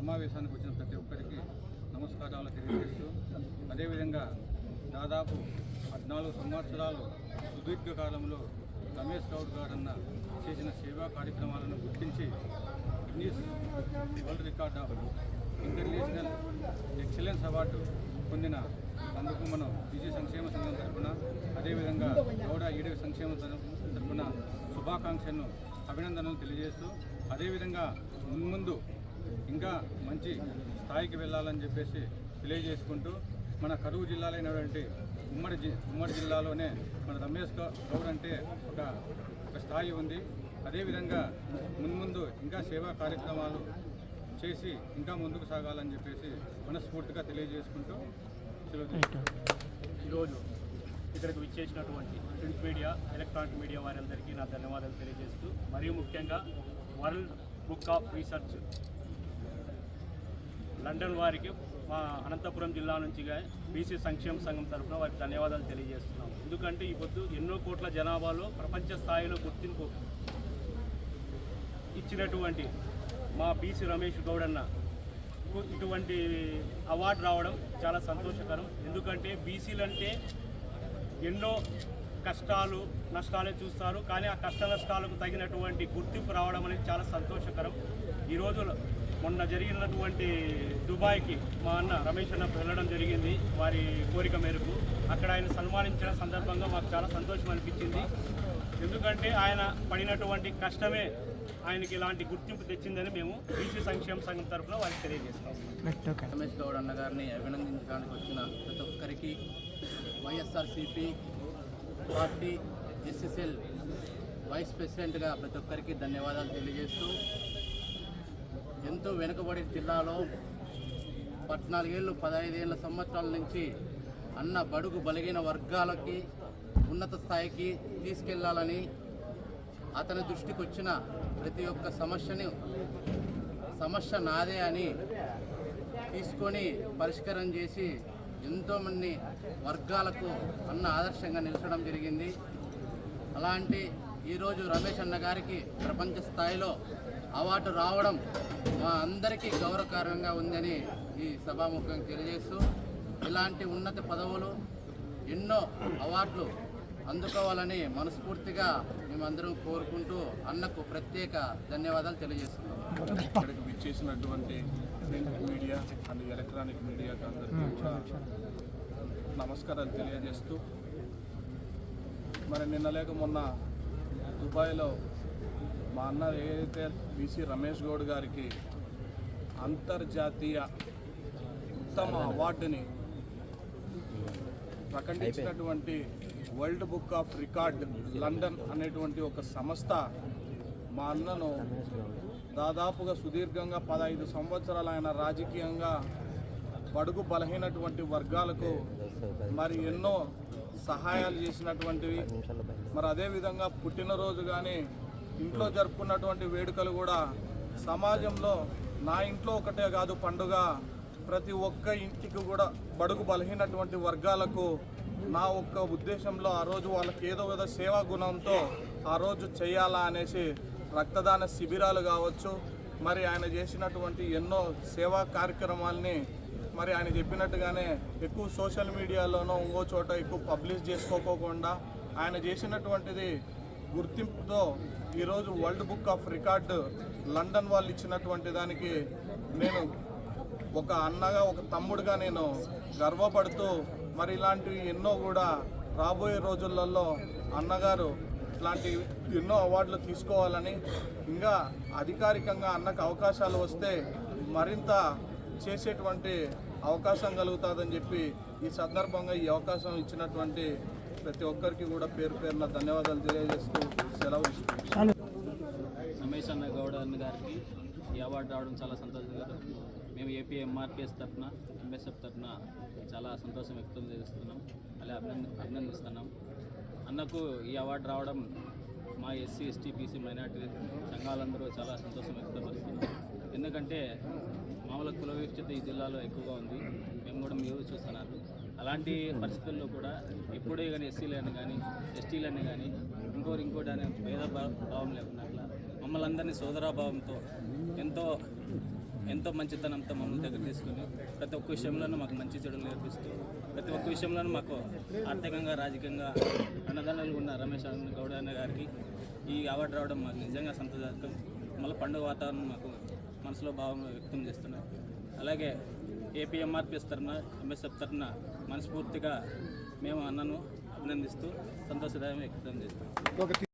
సమావేశానికి వచ్చిన ప్రతి ఒక్కరికి నమస్కారాలు తెలియజేస్తూ, అదేవిధంగా దాదాపు 14 సంవత్సరాలు సుదీర్ఘకాలంలో రమేష్ గౌడ్ గారన్న చేసిన సేవా కార్యక్రమాలను గుర్తించి Guinness world record of international excellence award పొందిన అందుకు మనం బీసీ సంక్షేమ సంఘం తరఫున, అదేవిధంగా గౌడ ఈడవ సంక్షేమ తరఫున శుభాకాంక్షలను అభినందనలు తెలియజేస్తూ, అదేవిధంగా మున్ముందు ఇంకా మంచి స్థాయికి వెళ్ళాలని చెప్పేసి తెలియజేసుకుంటూ, మన కరువు జిల్లాలైనటువంటి ఉమ్మడి జిల్లాలోనే మన రమేష్ గౌడ్ అంటే ఒక స్థాయి ఉంది. అదేవిధంగా మున్ముందు ఇంకా సేవా కార్యక్రమాలు చేసి ఇంకా ముందుకు సాగాలని చెప్పేసి మనస్ఫూర్తిగా తెలియజేసుకుంటూ ఈరోజు ఇక్కడికి విచ్చేసినటువంటి ప్రింట్ మీడియా, ఎలక్ట్రానిక్ మీడియా వారందరికీ నా ధన్యవాదాలు తెలియజేస్తూ, మరియు ముఖ్యంగా world book of research London వారికి మా అనంతపురం జిల్లా నుంచి బీసీ సంక్షేమ సంఘం తరఫున వారికి ధన్యవాదాలు తెలియజేస్తున్నాం. ఎందుకంటే ఈ పొద్దు ఎన్నో కోట్ల జనాభాలో ప్రపంచ స్థాయిలో గుర్తింపు ఇచ్చినటువంటి మా బీసీ రమేష్ గౌడ్ అన్న ఇటువంటి అవార్డు రావడం చాలా సంతోషకరం. ఎందుకంటే బీసీలు అంటే ఎన్నో కష్టాలు నష్టాలే చూస్తారు, కానీ ఆ కష్ట నష్టాలకు తగినటువంటి గుర్తింపు రావడం అనేది చాలా సంతోషకరం. ఈరోజు మొన్న జరిగినటువంటి దుబాయ్కి మా అన్న రమేష్ అన్న వెళ్ళడం జరిగింది వారి కోరిక మేరకు. అక్కడ ఆయన సన్మానించిన సందర్భంగా మాకు చాలా సంతోషం అనిపించింది. ఎందుకంటే ఆయన పడినటువంటి కష్టమే ఆయనకి ఇలాంటి గుర్తింపు తెచ్చిందని మేము బీసీ సంక్షేమ సంఘం తరఫున వారికి తెలియజేస్తాం. రమేష్ గౌడ్ అన్న గారిని అభినందించడానికి వచ్చిన ప్రతి ఒక్కరికి వైఎస్ఆర్సీపీ పార్టీ ఎస్ఎస్ఎల్ వైస్ ప్రెసిడెంట్గా ప్రతి ఒక్కరికి ధన్యవాదాలు తెలియజేస్తూ, ఎంతో వెనుకబడి జిల్లాలో 14 ఏళ్ళు 15 సంవత్సరాల నుంచి అన్న బడుగు బలిగిన వర్గాలకి ఉన్నత స్థాయికి తీసుకెళ్లాలని అతని దృష్టికి వచ్చిన ప్రతి ఒక్క సమస్య నాదే అని తీసుకొని పరిష్కారం చేసి ఎంతోమంది వర్గాలకు అన్న ఆదర్శంగా నిలచడం జరిగింది. అలాంటి ఈరోజు రమేష్ అన్న గారికి ప్రపంచ స్థాయిలో అవార్డు రావడం మా అందరికీ గౌరవకారంగా ఉందని ఈ సభాముఖంగా తెలియజేస్తూ, ఇలాంటి ఉన్నత పదవులు ఎన్నో అవార్డులు అందుకోవాలని మనస్ఫూర్తిగా మేమందరం కోరుకుంటూ అన్నకు ప్రత్యేక ధన్యవాదాలు తెలియజేస్తున్నాం. ఇక్కడికి విచ్చేసినటువంటి ప్రింట్ మీడియా అండ్ ఎలక్ట్రానిక్ మీడియాకి అందరికీ కూడా నమస్కారాలు తెలియజేస్తూ, మరి నిన్న లేక మొన్న దుబాయ్లో మా అన్న ఏదైతే బీసీ రమేష్ గౌడ్ గారికి అంతర్జాతీయ ఉత్తమ అవార్డుని ప్రకటించినటువంటి world book of record London అనేటువంటి ఒక సంస్థ మా అన్నను దాదాపుగా సుదీర్ఘంగా 15 సంవత్సరాలు ఆయన రాజకీయంగా బడుగు బలహీనటువంటి వర్గాలకు మరి ఎన్నో సహాయాలు చేసినటువంటివి, మరి అదేవిధంగా పుట్టినరోజు కానీ ఇంట్లో జరుపుకున్నటువంటి వేడుకలు కూడా సమాజంలో నా ఇంట్లో ఒకటే కాదు పండుగ, ప్రతి ఒక్క ఇంటికి కూడా బడుగు బలహీనటువంటి వర్గాలకు నా ఒక్క ఉద్దేశంలో ఆ రోజు వాళ్ళకి ఏదో విధ సేవా గుణంతో ఆ రోజు చేయాలా అనేసి రక్తదాన శిబిరాలు కావచ్చు, మరి ఆయన చేసినటువంటి ఎన్నో సేవా కార్యక్రమాలని మరి ఆయన చెప్పినట్టుగానే ఎక్కువ సోషల్ మీడియాలోనో ఇంకో చోట ఎక్కువ పబ్లిష్ చేసుకోకుండా ఆయన చేసినటువంటిది గుర్తింపుతో ఈరోజు world book of record London వాళ్ళు ఇచ్చినటువంటి దానికి నేను ఒక అన్నగా ఒక తమ్ముడుగా నేను గర్వపడుతూ, మరి ఇలాంటివి ఎన్నో కూడా రాబోయే రోజులలో అన్నగారు ఇట్లాంటి ఎన్నో అవార్డులు తీసుకోవాలని, ఇంకా అధికారికంగా అన్నకు అవకాశాలు వస్తే మరింత చేసేటువంటి అవకాశం కలుగుతుందని చెప్పి ఈ సందర్భంగా ఈ అవకాశం ఇచ్చినటువంటి ప్రతి ఒక్కరికి కూడా పేరు పేరున ధన్యవాదాలు తెలియజేస్తూ సెలవు తీసుకుంటాం. రమేష్ అన్న గౌడ్ అన్న గారికి ఈ అవార్డు రావడం చాలా సంతోషకరం. మేము ఏపీ ఎంఆర్పిఎస్ తరఫున ఎంఎస్ఎఫ్ తరఫున చాలా సంతోషం వ్యక్తం చేస్తున్నాం, అలా అభినందిస్తున్నాం. అన్నకు ఈ అవార్డు రావడం మా ఎస్సీ ఎస్టీ బీసీ మైనార్టీ సంఘాలందరూ చాలా సంతోషం వ్యక్తపరుస్తున్నాం. ఎందుకంటే మామూలు కుల వివక్షత ఈ జిల్లాలో ఎక్కువగా ఉంది, మేము కూడా మీరు చూస్తున్నారు. అలాంటి పరిస్థితుల్లో కూడా ఎప్పుడే కానీ ఎస్సీలని కానీ ఎస్టీలని కానీ ఇంకోటి అనే భేదభావం లేకున్నట్ల మమ్మల్ని అందరినీ సోదరాభావంతో ఎంతో ఎంతో మంచితనంతో మమ్మల్ని దగ్గర తీసుకుని ప్రతి ఒక్క విషయంలోనూ మాకు మంచి చెడులు నేర్పిస్తూ ప్రతి ఒక్క విషయంలోనూ మాకు ఆర్థికంగా రాజకీయంగా అన్నదానాలు ఉన్న రమేష్ గౌడ్ అన్న గారికి ఈ అవార్డు రావడం మాకు నిజంగా సంతోషకరం. మళ్ళీ పండుగ వాతావరణం మాకు మనసులో భావం వ్యక్తం చేస్తున్నాం. అలాగే ఏపీఎంఆర్పిఎస్ తరఫున ఎంఎస్ఎఫ్ తరఫున మనస్ఫూర్తిగా మేము అన్నను అభినందిస్తూ సంతోషదాయం వ్యక్తం చేస్తున్నాం.